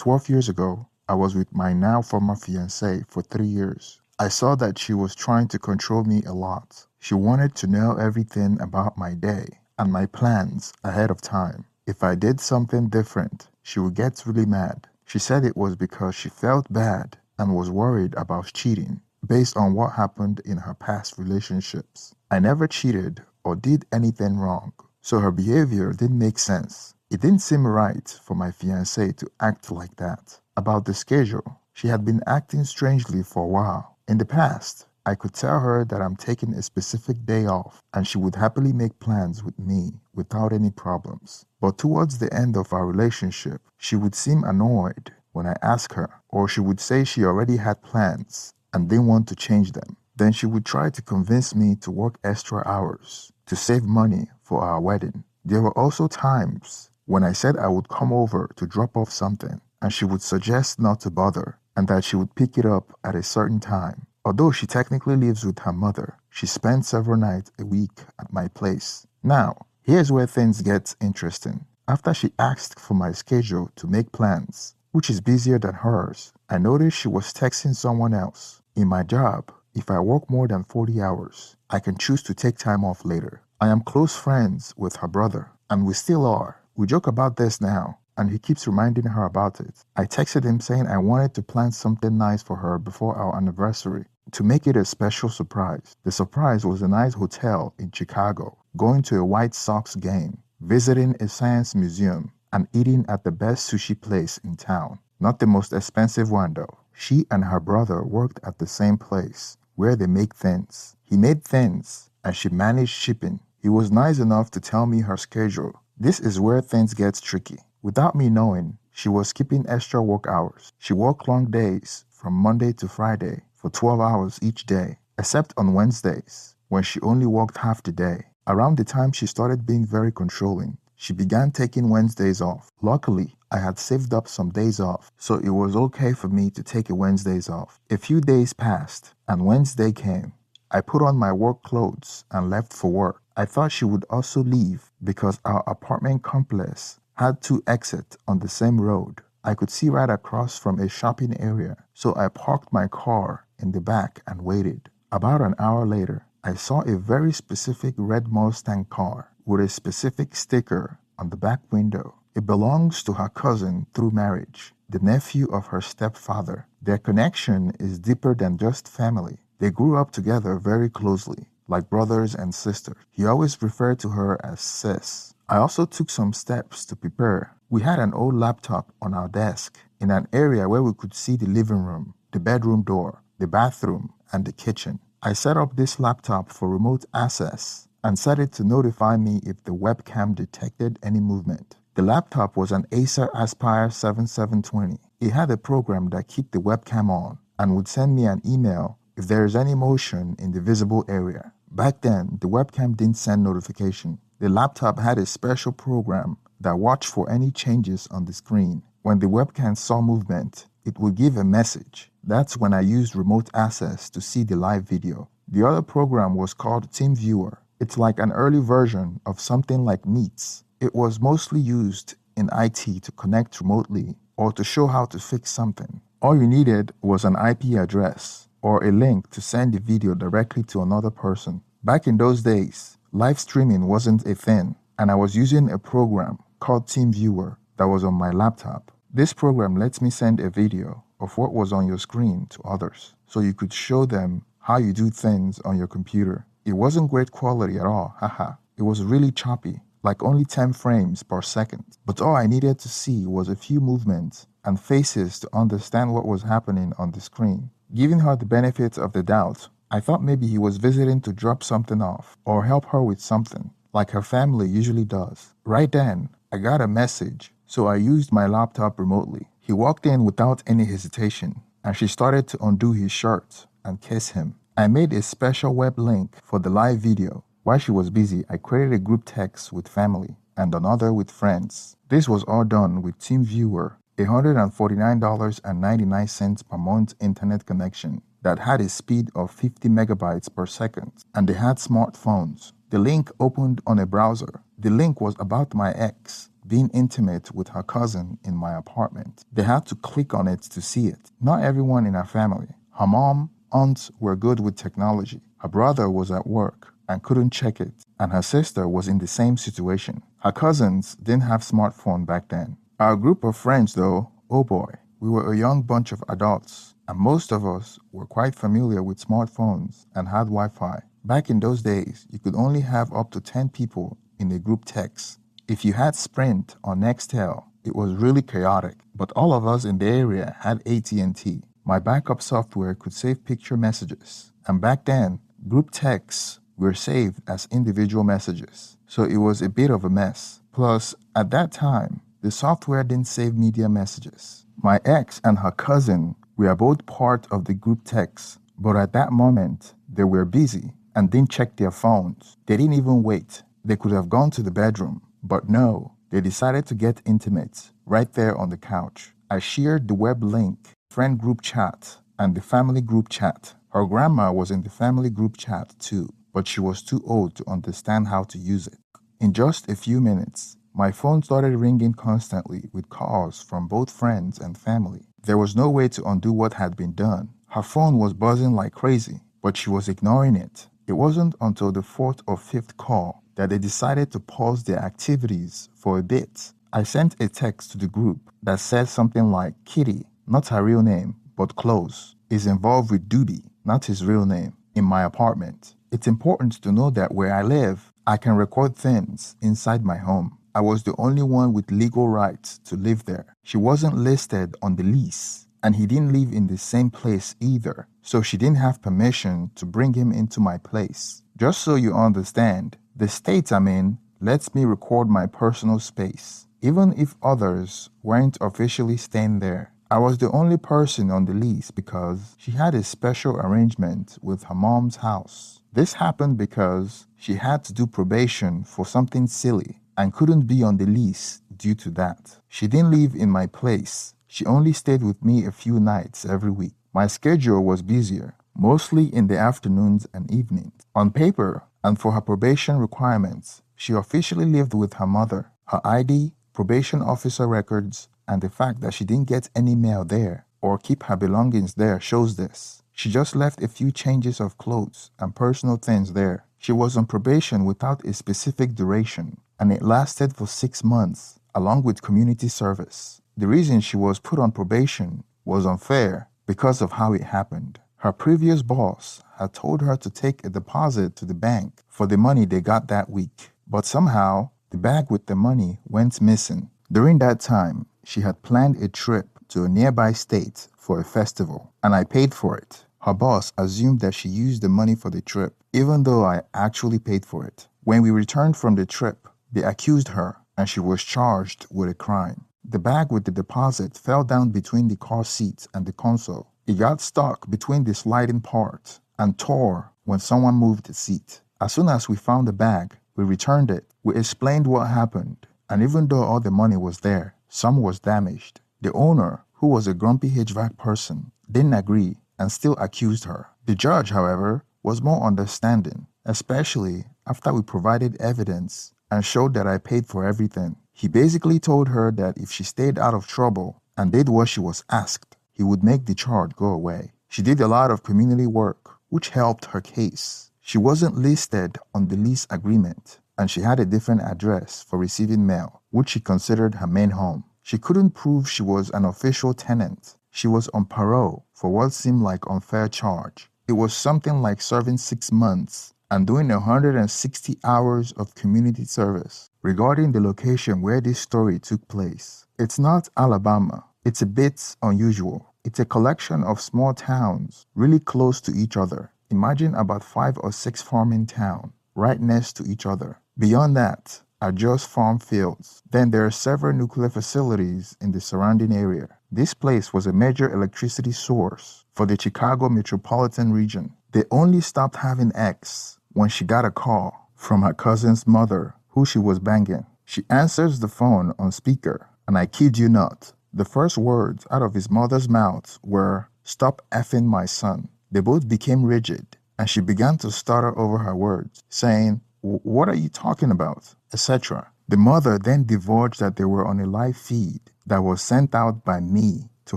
12 years ago, I was with my now former fiancée for 3 years. I saw that she was trying to control me a lot. She wanted to know everything about my day and my plans ahead of time. If I did something different, she would get really mad. She said it was because she felt bad and was worried about cheating based on what happened in her past relationships. I never cheated or did anything wrong, so her behavior didn't make sense. It didn't seem right for my fiancée to act like that. About the schedule, she had been acting strangely for a while. In the past, I could tell her that I'm taking a specific day off and she would happily make plans with me without any problems. But towards the end of our relationship, she would seem annoyed when I asked her, or she would say she already had plans and didn't want to change them. Then she would try to convince me to work extra hours to save money for our wedding. There were also times when I said I would come over to drop off something and she would suggest not to bother and that she would pick it up at a certain time. Although she technically lives with her mother, she spends several nights a week at my place. Now, here's where things get interesting. After she asked for my schedule to make plans, which is busier than hers, I noticed she was texting someone else. In my job, if I work more than 40 hours, I can choose to take time off later. I am close friends with her brother, and we still are. We joke about this now, and he keeps reminding her about it. I texted him saying I wanted to plan something nice for her before our anniversary to make it a special surprise. The surprise was a nice hotel in Chicago, going to a White Sox game, visiting a science museum, and eating at the best sushi place in town. Not the most expensive one though. She and her brother worked at the same place where they make things. He made things and she managed shipping. He was nice enough to tell me her schedule. This is where things get tricky. Without me knowing, she was skipping extra work hours. She worked long days from Monday to Friday for 12 hours each day, except on Wednesdays when she only worked half the day. Around the time she started being very controlling, she began taking Wednesdays off. Luckily, I had saved up some days off, so it was okay for me to take a Wednesdays off. A few days passed, and Wednesday came. I put on my work clothes and left for work. I thought she would also leave because our apartment complex had 2 exits on the same road. I could see right across from a shopping area, so I parked my car in the back and waited. About an hour later, I saw a very specific red Mustang car with a specific sticker on the back window. It belongs to her cousin through marriage, the nephew of her stepfather. Their connection is deeper than just family. They grew up together very closely, like brothers and sisters. He always referred to her as sis. I also took some steps to prepare. We had an old laptop on our desk in an area where we could see the living room, the bedroom door, the bathroom, and the kitchen. I set up this laptop for remote access and set it to notify me if the webcam detected any movement. The laptop was an Acer Aspire 7720. It had a program that kept the webcam on and would send me an email if there is any motion in the visible area. Back then, the webcam didn't send notification. The laptop had a special program that watched for any changes on the screen. When the webcam saw movement, it would give a message. That's when I used remote access to see the live video. The other program was called TeamViewer. It's like an early version of something like Meets. It was mostly used in IT to connect remotely or to show how to fix something. All you needed was an IP address or a link to send the video directly to another person. Back in those days, live streaming wasn't a thing, and I was using a program called TeamViewer that was on my laptop. This program lets me send a video of what was on your screen to others, so you could show them how you do things on your computer. It wasn't great quality at all, haha. It was really choppy, like only 10 frames per second. But all I needed to see was a few movements and faces to understand what was happening on the screen. Giving her the benefit of the doubt, I thought maybe he was visiting to drop something off or help her with something, like her family usually does. Right then, I got a message, so I used my laptop remotely. He walked in without any hesitation, and she started to undo his shirt and kiss him. I made a special web link for the live video. While she was busy, I created a group text with family and another with friends. This was all done with TeamViewer, a $149.99 per month internet connection that had a speed of 50 megabytes per second, and they had smartphones. The link opened on a browser. The link was about my ex. being intimate with her cousin in my apartment. They had to click on it to see it. Not everyone in her family. Her mom, aunts were good with technology. Her brother was at work and couldn't check it, and her sister was in the same situation. Her cousins didn't have smartphone back then. Our group of friends though, oh boy, we were a young bunch of adults, and most of us were quite familiar with smartphones and had Wi-Fi. Back in those days, you could only have up to 10 people in a group text. If you had Sprint or Nextel, it was really chaotic, but all of us in the area had AT&T. My backup software could save picture messages, and back then, group texts were saved as individual messages, so it was a bit of a mess. Plus, at that time, the software didn't save media messages. My ex and her cousin were both part of the group text, but at that moment, they were busy and didn't check their phones. They didn't even wait. They could have gone to the bedroom, but no, they decided to get intimate right there on the couch. I shared the web link, friend group chat, and the family group chat. Her grandma was in the family group chat too, but she was too old to understand how to use it. In just a few minutes, my phone started ringing constantly with calls from both friends and family. There was no way to undo what had been done. Her phone was buzzing like crazy, but she was ignoring it. It wasn't until the fourth or fifth call that they decided to pause their activities for a bit. I sent a text to the group that said something like, Kitty, not her real name, but close, is involved with Doobie, not his real name, in my apartment. It's important to know that where I live, I can record things inside my home. I was the only one with legal rights to live there. She wasn't listed on the lease, and he didn't live in the same place either, so she didn't have permission to bring him into my place. Just so you understand, the state I'm in lets me record my personal space, even if others weren't officially staying there. I was the only person on the lease because she had a special arrangement with her mom's house. This happened because she had to do probation for something silly and couldn't be on the lease due to that. She didn't live in my place. She only stayed with me a few nights every week. My schedule was busier, mostly in the afternoons and evenings. On paper, and for her probation requirements, she officially lived with her mother. Her ID, probation officer records, and the fact that she didn't get any mail there or keep her belongings there shows this. She just left a few changes of clothes and personal things there. She was on probation without a specific duration, and it lasted for 6 months, along with community service. The reason she was put on probation was unfair because of how it happened. Her previous boss had told her to take a deposit to the bank for the money they got that week, but somehow the bag with the money went missing. During that time, she had planned a trip to a nearby state for a festival, and I paid for it. Her boss assumed that she used the money for the trip, even though I actually paid for it. When we returned from the trip, they accused her, and she was charged with a crime. The bag with the deposit fell down between the car seat and the console. It got stuck between the sliding part and tore when someone moved the seat. As soon as we found the bag, we returned it. We explained what happened, and even though all the money was there, some was damaged. The owner, who was a grumpy HVAC person, didn't agree and still accused her. The judge, however, was more understanding, especially after we provided evidence and showed that I paid for everything. He basically told her that if she stayed out of trouble and did what she was asked, he would make the charge go away. She did a lot of community work, which helped her case. She wasn't listed on the lease agreement, and she had a different address for receiving mail, which she considered her main home. She couldn't prove she was an official tenant. She was on parole for what seemed like unfair charge. It was something like serving 6 months and doing 160 hours of community service. Regarding the location where this story took place, it's not Alabama. It's a bit unusual. It's a collection of small towns really close to each other. Imagine about 5 or 6 farming towns right next to each other. Beyond that are just farm fields. Then there are several nuclear facilities in the surrounding area. This place was a major electricity source for the Chicago metropolitan region. They only stopped having X when she got a call from her cousin's mother, who she was banging. She answers the phone on speaker, and I kid you not, the first words out of his mother's mouth were, "Stop effing my son." They both became rigid, and she began to stutter over her words, saying, "What are you talking about?" etc. The mother then divulged that they were on a live feed that was sent out by me to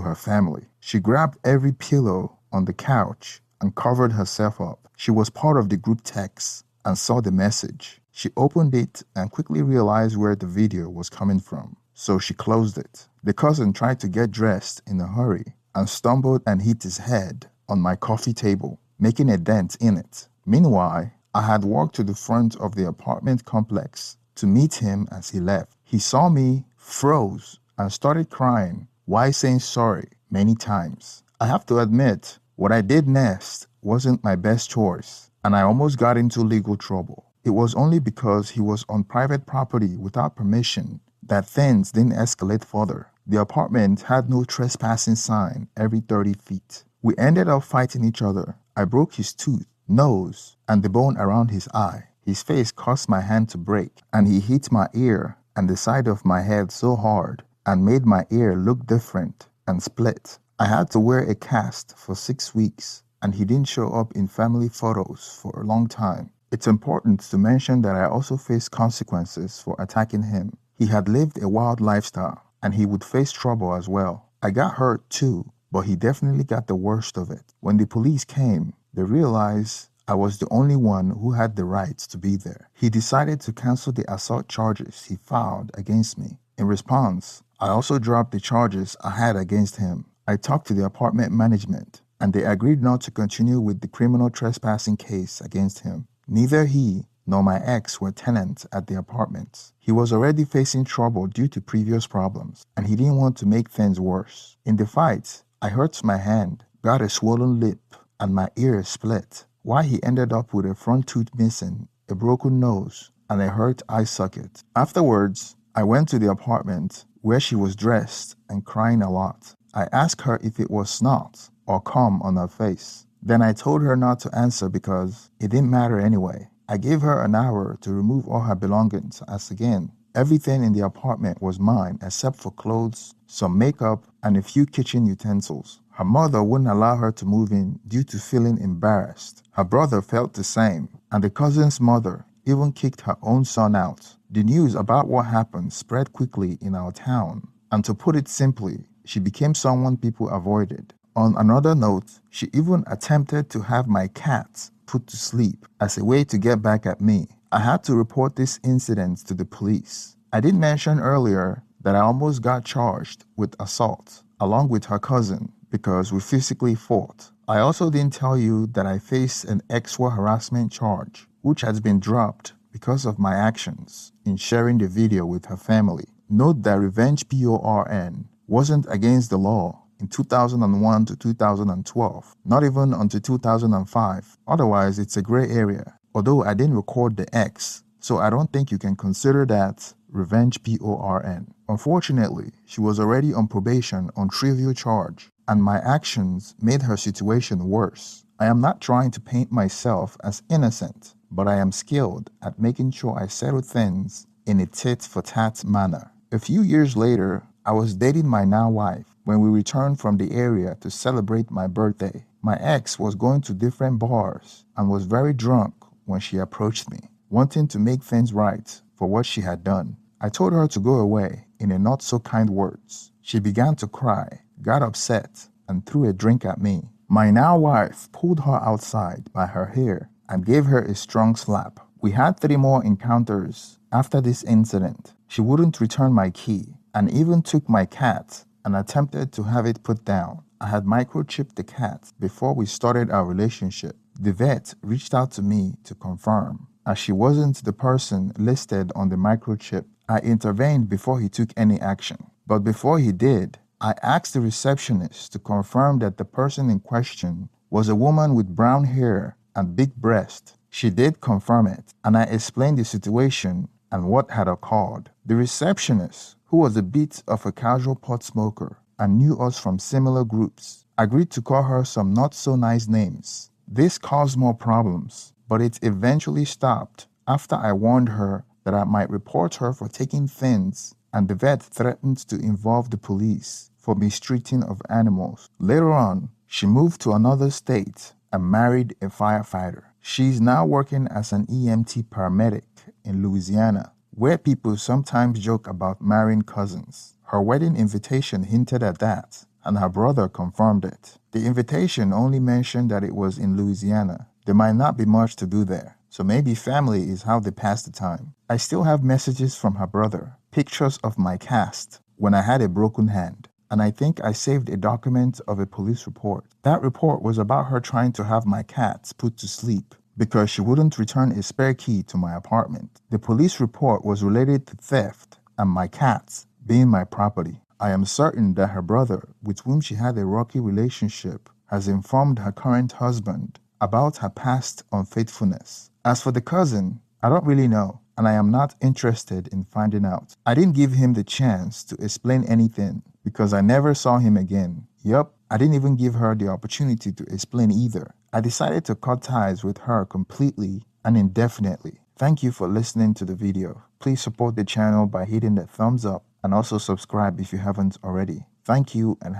her family. She grabbed every pillow on the couch and covered herself up. She was part of the group text and saw the message. She opened it and quickly realized where the video was coming from, so she closed it. The cousin tried to get dressed in a hurry and stumbled and hit his head on my coffee table, making a dent in it. Meanwhile, I had walked to the front of the apartment complex to meet him as he left. He saw me, froze, and started crying while saying sorry many times. I have to admit, what I did next wasn't my best choice, and I almost got into legal trouble. It was only because he was on private property without permission that things didn't escalate further. The apartment had no trespassing sign every 30 feet. We ended up fighting each other. I broke his tooth, nose, and the bone around his eye. His face caused my hand to break, and he hit my ear and the side of my head so hard and made my ear look different and split. I had to wear a cast for 6 weeks, and he didn't show up in family photos for a long time. It's important to mention that I also faced consequences for attacking him. He had lived a wild lifestyle, and he would face trouble as well. I got hurt too, but he definitely got the worst of it. When the police came, they realized I was the only one who had the right to be there. He decided to cancel the assault charges he filed against me. In response, I also dropped the charges I had against him. I talked to the apartment management, and they agreed not to continue with the criminal trespassing case against him. Neither he nor my ex were tenants at the apartment. He was already facing trouble due to previous problems, and he didn't want to make things worse. In the fight, I hurt my hand, got a swollen lip, and my ear split. Why he ended up with a front tooth missing, a broken nose, and a hurt eye socket. Afterwards, I went to the apartment where she was dressed and crying a lot. I asked her if it was snot or cum on her face. Then I told her not to answer because it didn't matter anyway. I gave her an hour to remove all her belongings, as again, everything in the apartment was mine except for clothes, some makeup, and a few kitchen utensils. Her mother wouldn't allow her to move in due to feeling embarrassed. Her brother felt the same, and the cousin's mother even kicked her own son out. The news about what happened spread quickly in our town, and to put it simply, she became someone people avoided. On another note, she even attempted to have my cat put to sleep as a way to get back at me. I had to report this incident to the police. I did mention earlier that I almost got charged with assault, along with her cousin, because we physically fought. I also didn't tell you that I faced an sexual harassment charge, which has been dropped because of my actions in sharing the video with her family. Note that revenge porn wasn't against the law in 2001 to 2012, not even until 2005. Otherwise, it's a gray area, although I didn't record the X, so I don't think you can consider that revenge porn. Unfortunately, she was already on probation on trivial charge, and my actions made her situation worse. I am not trying to paint myself as innocent, but I am skilled at making sure I settle things in a tit-for-tat manner. A few years later, I was dating my now wife when we returned from the area to celebrate my birthday. My ex was going to different bars and was very drunk when she approached me, wanting to make things right for what she had done. I told her to go away in a not so kind words. She began to cry, got upset, and threw a drink at me. My now wife pulled her outside by her hair and gave her a strong slap. We had 3 more encounters after this incident. She wouldn't return my key and even took my cat and attempted to have it put down. I had microchipped the cat before we started our relationship. The vet reached out to me to confirm, as she wasn't the person listed on the microchip. I intervened before he took any action. But before he did, I asked the receptionist to confirm that the person in question was a woman with brown hair and big breasts. She did confirm it, and I explained the situation and what had occurred. The receptionist, who was a bit of a casual pot smoker and knew us from similar groups, agreed to call her some not so nice names. This caused more problems, but it eventually stopped after I warned her that I might report her for taking things, and the vet threatened to involve the police for mistreating of animals. Later on, she moved to another state and married a firefighter. She is now working as an EMT paramedic in Louisiana. where people sometimes joke about marrying cousins. Her wedding invitation hinted at that, and her brother confirmed it. The invitation only mentioned that it was in Louisiana. There might not be much to do there, so maybe family is how they pass the time. I still have messages from her brother, pictures of my cast when I had a broken hand, and I think I saved a document of a police report. That report was about her trying to have my cats put to sleep because she wouldn't return a spare key to my apartment. The police report was related to theft and my cats being my property. I am certain that her brother, with whom she had a rocky relationship, has informed her current husband about her past unfaithfulness. As for the cousin, I don't really know, and I am not interested in finding out. I didn't give him the chance to explain anything because I never saw him again. Yup, I didn't even give her the opportunity to explain either. I decided to cut ties with her completely and indefinitely. Thank you for listening to the video. Please support the channel by hitting the thumbs up and also subscribe if you haven't already. Thank you and